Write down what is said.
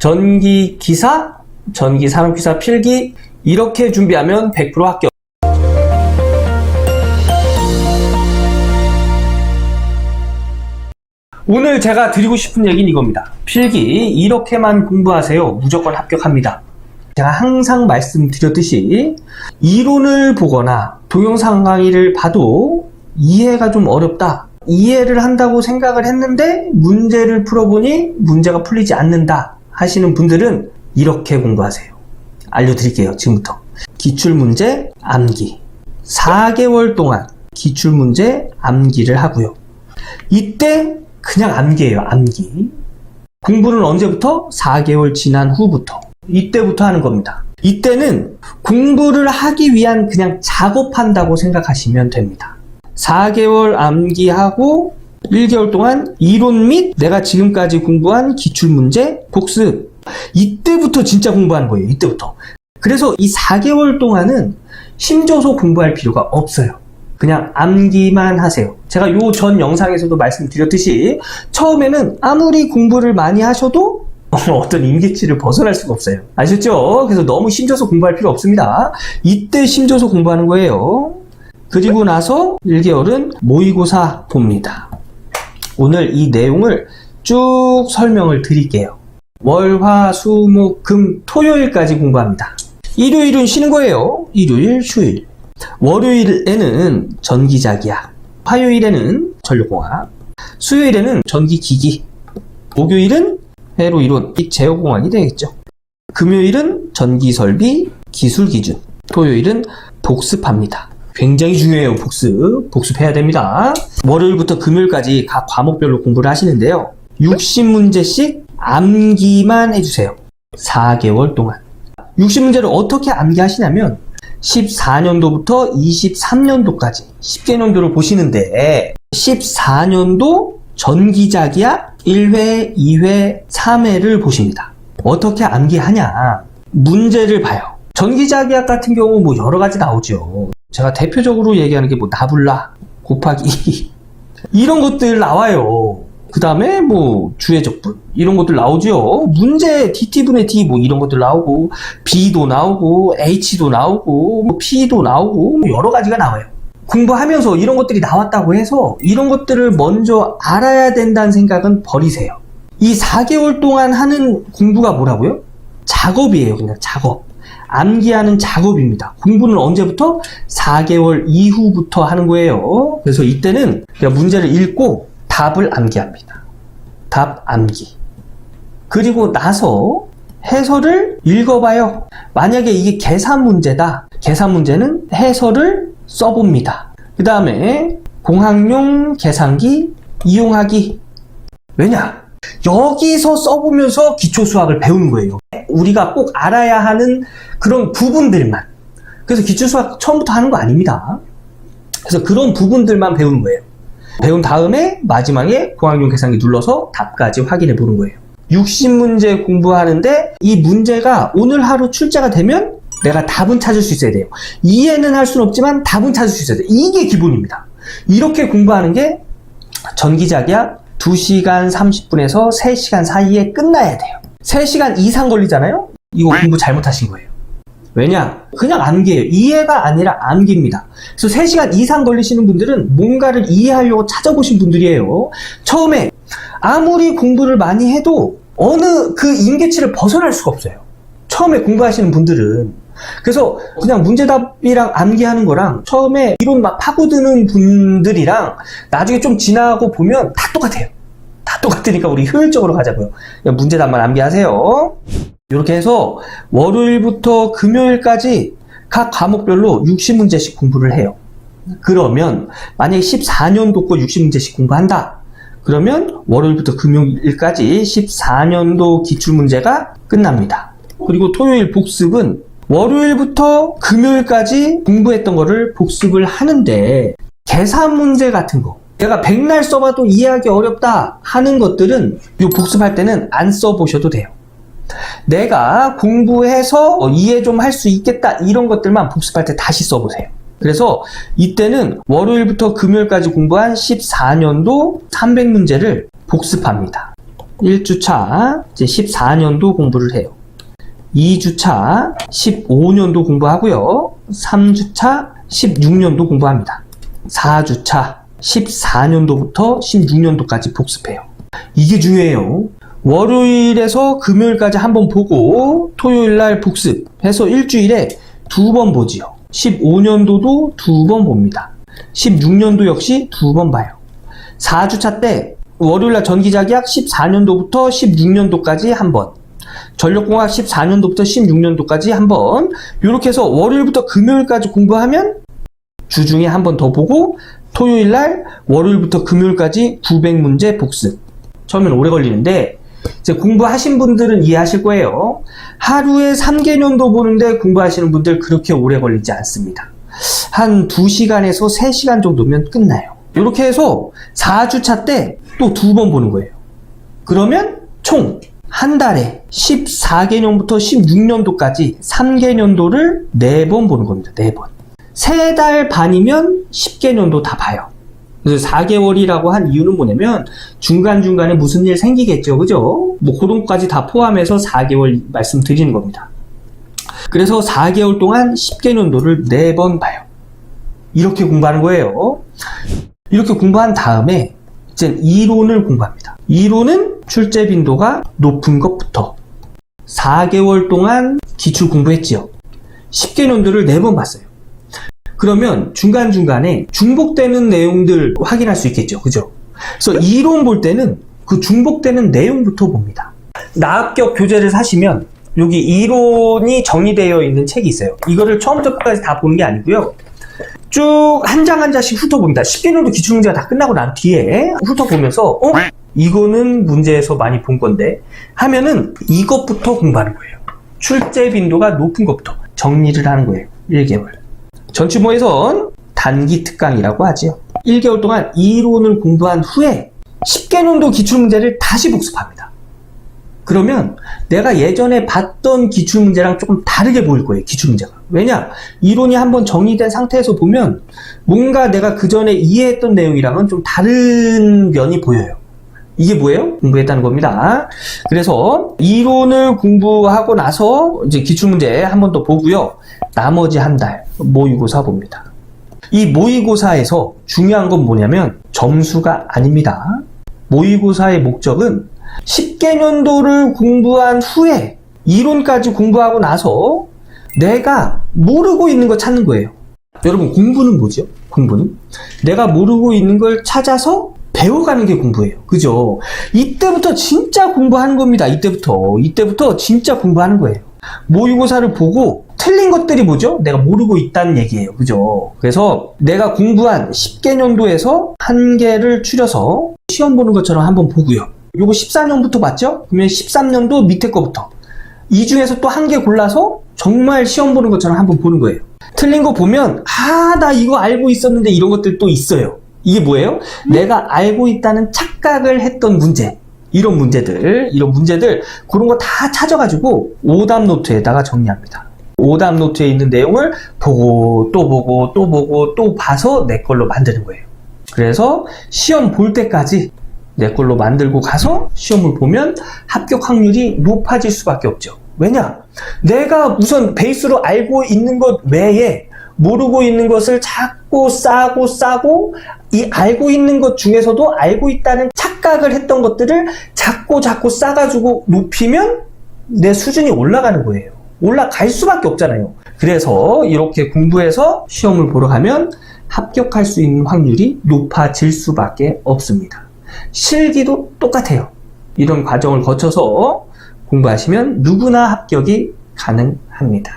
전기기사, 전기산업기사 필기 이렇게 준비하면 100% 합격. 오늘 제가 드리고 싶은 얘기는 이겁니다. 필기 이렇게만 공부하세요. 무조건 합격합니다. 제가 항상 말씀드렸듯이 이론을 보거나 동영상 강의를 봐도 이해가 좀 어렵다. 이해를 한다고 생각을 했는데 문제를 풀어보니 문제가 풀리지 않는다 하시는 분들은 이렇게 공부하세요. 알려드릴게요. 지금부터. 기출문제 암기 4개월 동안 기출문제 암기를 하고요. 이때 그냥 암기예요. 암기. 공부는 언제부터? 4개월 지난 후부터. 이때부터 하는 겁니다. 이때는 공부를 하기 위한 그냥 작업한다고 생각하시면 됩니다. 4개월 암기하고 1개월 동안 이론 및 내가 지금까지 공부한 기출문제 복습. 이때부터 진짜 공부하는 거예요. 이때부터. 그래서 이 4개월 동안은 힘줘서 공부할 필요가 없어요. 그냥 암기만 하세요. 제가 요 전 영상에서도 말씀드렸듯이 처음에는 아무리 공부를 많이 하셔도 어떤 임계치를 벗어날 수가 없어요. 아셨죠? 그래서 너무 힘줘서 공부할 필요 없습니다. 이때 힘줘서 공부하는 거예요. 그리고 나서 1개월은 모의고사 봅니다. 오늘 이 내용을 쭉 설명을 드릴게요. 월, 화, 수, 목, 금, 토요일까지 공부합니다. 일요일은 쉬는 거예요. 일요일, 휴일. 월요일에는 전기자기야. 화요일에는 전력공학. 수요일에는 전기기기. 목요일은 회로이론, 제어공학이 되겠죠. 금요일은 전기설비, 기술기준. 토요일은 복습합니다. 굉장히 중요해요. 복습해야 됩니다. 월요일부터 금요일까지 각 과목별로 공부를 하시는데요. 60문제씩 암기만 해주세요. 4개월 동안. 60문제를 어떻게 암기하시냐면 14년도부터 23년도까지 10개년도를 보시는데 14년도 전기자기야 1회, 2회, 3회를 보십니다. 어떻게 암기하냐? 문제를 봐요. 전기자기학 같은 경우 뭐 여러 가지 나오죠. 제가 대표적으로 얘기하는 게 뭐 나블라 곱하기 이런 것들 나와요. 그 다음에 뭐 주의 적분 이런 것들 나오죠. 문제 DT분의 D 뭐 이런 것들 나오고 B도 나오고 H도 나오고 뭐 P도 나오고 뭐 여러 가지가 나와요. 공부하면서 이런 것들이 나왔다고 해서 이런 것들을 먼저 알아야 된다는 생각은 버리세요. 이 4개월 동안 하는 공부가 뭐라고요? 작업이에요. 그냥 작업. 암기하는 작업입니다. 공부는 언제부터? 4개월 이후부터 하는 거예요. 그래서 이때는 그냥 문제를 읽고 답을 암기합니다. 답 암기. 그리고 나서 해설을 읽어봐요. 만약에 이게 계산 문제다. 계산 문제는 해설을 써봅니다. 그 다음에 공학용 계산기 이용하기. 왜냐? 여기서 써보면서 기초수학을 배우는 거예요. 우리가 꼭 알아야 하는 그런 부분들만. 그래서 기초수학 처음부터 하는 거 아닙니다. 그래서 그런 부분들만 배우는 거예요. 배운 다음에 마지막에 공학용 계산기 눌러서 답까지 확인해 보는 거예요. 60문제 공부하는데 이 문제가 오늘 하루 출제가 되면 내가 답은 찾을 수 있어야 돼요. 이해는 할 수는 없지만 답은 찾을 수 있어야 돼요. 이게 기본입니다. 이렇게 공부하는 게 전기자기야 2시간 30분에서 3시간 사이에 끝나야 돼요. 3시간 이상 걸리잖아요? 이거 공부 잘못하신 거예요. 왜냐? 그냥 암기예요. 이해가 아니라 암기입니다. 그래서 3시간 이상 걸리시는 분들은 뭔가를 이해하려고 찾아보신 분들이에요. 처음에 아무리 공부를 많이 해도 어느 그 임계치를 벗어날 수가 없어요. 처음에 공부하시는 분들은. 그래서 그냥 문제답이랑 암기하는 거랑 처음에 이론 막 파고드는 분들이랑 나중에 좀 지나고 보면 다 똑같아요. 다 똑같으니까 우리 효율적으로 가자고요. 문제답만 암기하세요. 이렇게 해서 월요일부터 금요일까지 각 과목별로 60문제씩 공부를 해요. 그러면 만약에 14년도 거 60문제씩 공부한다. 그러면 월요일부터 금요일까지 14년도 기출문제가 끝납니다. 그리고 토요일 복습은 월요일부터 금요일까지 공부했던 거를 복습을 하는데 계산 문제 같은 거 내가 백날 써봐도 이해하기 어렵다 하는 것들은 이 복습할 때는 안 써보셔도 돼요. 내가 공부해서 이해 좀 할 수 있겠다 이런 것들만 복습할 때 다시 써보세요. 그래서 이때는 월요일부터 금요일까지 공부한 14년도 300문제를 복습합니다. 1주차 이제 14년도 공부를 해요. 2주차 15년도 공부하고요. 3주차 16년도 공부합니다. 4주차 14년도부터 16년도까지 복습해요. 이게 중요해요. 월요일에서 금요일까지 한번 보고 토요일날 복습해서 일주일에 2번 보지요. 15년도도 2번 봅니다. 16년도 역시 2번 봐요. 4주차 때 월요일날 전기자기학 14년도부터 16년도까지 한번, 전력공학 14년도부터 16년도까지 한번, 이렇게 해서 월요일부터 금요일까지 공부하면 주중에 한 번 더 보고 토요일날 월요일부터 금요일까지 900문제 복습. 처음엔 오래 걸리는데 이제 공부하신 분들은 이해하실 거예요. 하루에 3개년도 보는데 공부하시는 분들 그렇게 오래 걸리지 않습니다. 한 2시간에서 3시간 정도면 끝나요. 이렇게 해서 4주차 때 또 2번 보는 거예요. 그러면 총 한 달에 14개년부터 16년도까지 3개년도를 4번 보는 겁니다. 4번. 3달 반이면 10개년도 다 봐요. 그래서 4개월이라고 한 이유는 뭐냐면 중간중간에 무슨 일 생기겠죠. 그죠? 뭐 그런 것까지 다 포함해서 4개월 말씀드리는 겁니다. 그래서 4개월 동안 10개년도를 4번 봐요. 이렇게 공부하는 거예요. 이렇게 공부한 다음에 이제 이론을 공부합니다. 이론은 출제 빈도가 높은 것부터 4개월 동안 기출 공부했지요. 10개년도를 4번 봤어요. 그러면 중간중간에 중복되는 내용들 확인할 수 있겠죠. 그죠? 그래서 이론 볼 때는 그 중복되는 내용부터 봅니다. 나합격 교재를 사시면 여기 이론이 정리되어 있는 책이 있어요. 이거를 처음부터 끝까지 다 보는 게 아니고요. 쭉 한 장 한 장씩 훑어봅니다. 10개년도 기출문제가 다 끝나고 난 뒤에 훑어보면서 이거는 문제에서 많이 본 건데 하면은 이것부터 공부하는 거예요. 출제 빈도가 높은 것부터 정리를 하는 거예요. 1개월. 전치모에선 단기 특강이라고 하죠. 1개월 동안 이론을 공부한 후에 10개년도 기출문제를 다시 복습합니다. 그러면 내가 예전에 봤던 기출문제랑 조금 다르게 보일 거예요. 기출문제가. 왜냐? 이론이 한번 정리된 상태에서 보면 뭔가 내가 그전에 이해했던 내용이랑은 좀 다른 면이 보여요. 이게 뭐예요? 공부했다는 겁니다. 그래서 이론을 공부하고 나서 이제 기출문제 한 번 더 보고요. 나머지 한 달 모의고사 봅니다. 이 모의고사에서 중요한 건 뭐냐면 점수가 아닙니다. 모의고사의 목적은 10개년도를 공부한 후에 이론까지 공부하고 나서 내가 모르고 있는 거 찾는 거예요. 여러분 공부는 뭐죠? 공부는 내가 모르고 있는 걸 찾아서 배워가는 게 공부예요. 그죠? 이때부터 진짜 공부하는 겁니다. 이때부터 진짜 공부하는 거예요. 모의고사를 보고 틀린 것들이 뭐죠? 내가 모르고 있다는 얘기예요. 그죠? 그래서 내가 공부한 10개년도에서 한 개를 추려서 시험 보는 것처럼 한번 보고요. 요거 14년부터 봤죠? 그러면 13년도 밑에 거부터 이 중에서 또 한 개 골라서 정말 시험 보는 것처럼 한번 보는 거예요. 틀린 거 보면 나 이거 알고 있었는데 이런 것들 또 있어요. 이게 뭐예요? 내가 알고 있다는 착각을 했던 문제, 이런 문제들 그런 거 다 찾아가지고 오답 노트에다가 정리합니다. 오답 노트에 있는 내용을 보고 또 봐서 내 걸로 만드는 거예요. 그래서 시험 볼 때까지 내 걸로 만들고 가서 시험을 보면 합격 확률이 높아질 수밖에 없죠. 왜냐? 내가 우선 베이스로 알고 있는 것 외에 모르고 있는 것을 자꾸 싸고 이 알고 있는 것 중에서도 알고 있다는 착각을 했던 것들을 자꾸 싸가지고 높이면 내 수준이 올라가는 거예요. 올라갈 수밖에 없잖아요. 그래서 이렇게 공부해서 시험을 보러 가면 합격할 수 있는 확률이 높아질 수밖에 없습니다. 실기도 똑같아요. 이런 과정을 거쳐서 공부하시면 누구나 합격이 가능합니다.